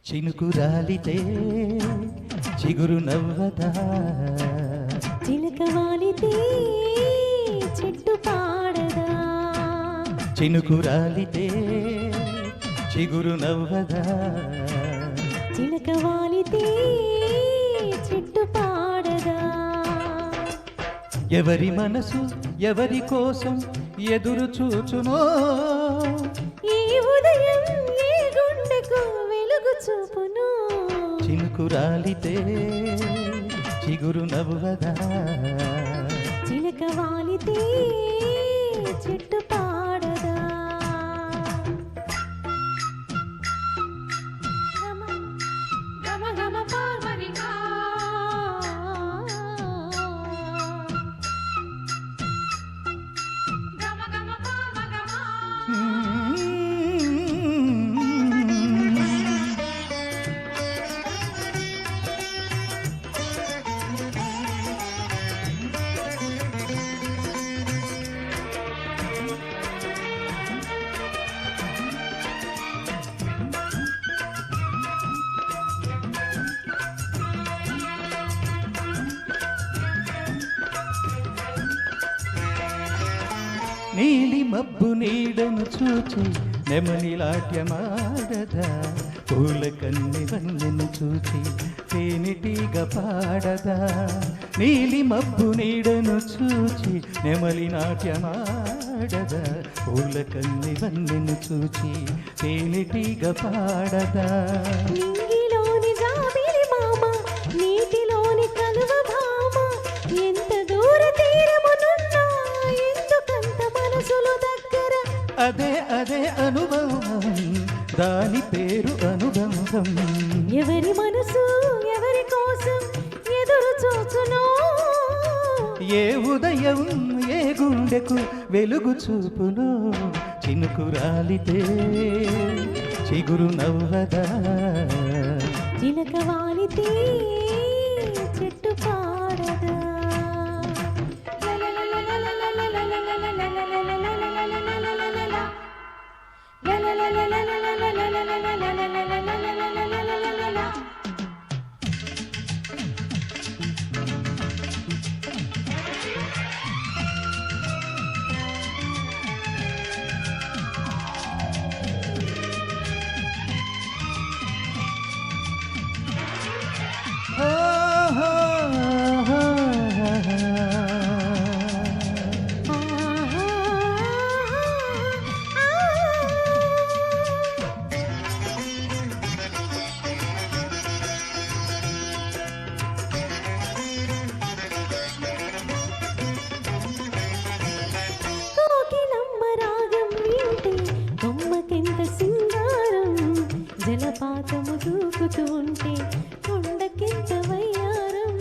చినుకు రాలితే చిగురు నవ్వదా, చిలక వాలితే చెట్టు పాడదా. చినుకు రాలితే చిగురు నవ్వదా, చిలక వాలితే చెట్టు పాడదా. ఎవరి మనసు ఎవరి కోసం ఎదురు చూచునో, ఈ ఉదయం ఏ గుండెకు వెలుగు చూపును. చినుకు రాలితే చిగురు నవ్వదా, చిలక వాలితే చెట్టు పాడదా. గమ గమ గమ పార్వనిగా, గమ గమ పార్వగమ. నీలి మబ్బు నీడను చూచి నెమలిలాట్యమాడదా, పూల కన్ని వన్నెను చూచి తేనెటీగ పాడదా. నీలి మబ్బు నీడను చూచి నెమలి నాట్యమాడదా, పూల కన్ని వన్నెను చూచి తేనెటీగ పాడదా. నింగిలోని జాబిలి మామ, నీటిలోని కలువ భామ, ఎంత దూర తీరమునున్నా ఎందుకంత మనసులు దగ్గర. అదే అదే అనుభవం, దాని పేరు అనుబంధం. ఎవరి మనసు ఎవరి కోసం ఎదురు చూచునో, ఏ ఉదయం ఏ గుండెకు వెలుగు చూపునో. చినుకు రాలితే చిగురు నవ్వదా, చిలక వాలితే చెట్టు పాడదా. జలపాతము దూకుతూ ఉంటే కొండకింత వయ్యారం.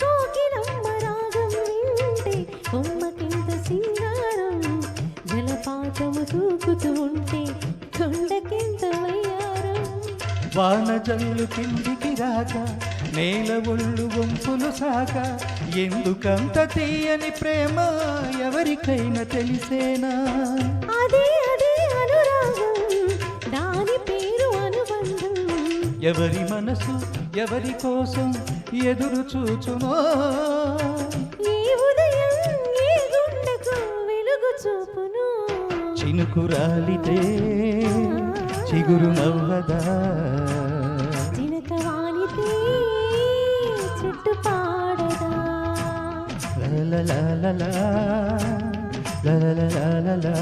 కోకిలమ్మ రాగం వింటే కొమ్మకింత సింగారం. జలపాతము దూకుతూ ఉంటే కొండకింత వయ్యారం. వాన జల్లు కిందికి రాక నేల ఒళ్ళు వంపులు సాక, ఎందుకంత తీయని ప్రేమ ఎవరికైనా తెలిసేనా. అదే అదే అనురాగం, దాని పేరు అనుబంధం. ఎవరి మనసు ఎవరి కోసం ఎదురు చూచునో, ఈ ఉదయం ఏ గుండెకు వెలుగు చూపును. చినుకు రాలితే చిగురు నవ్వదా, చిలక వాలితే చెట్టు పాడదా. లలలలలా, లలలలలా.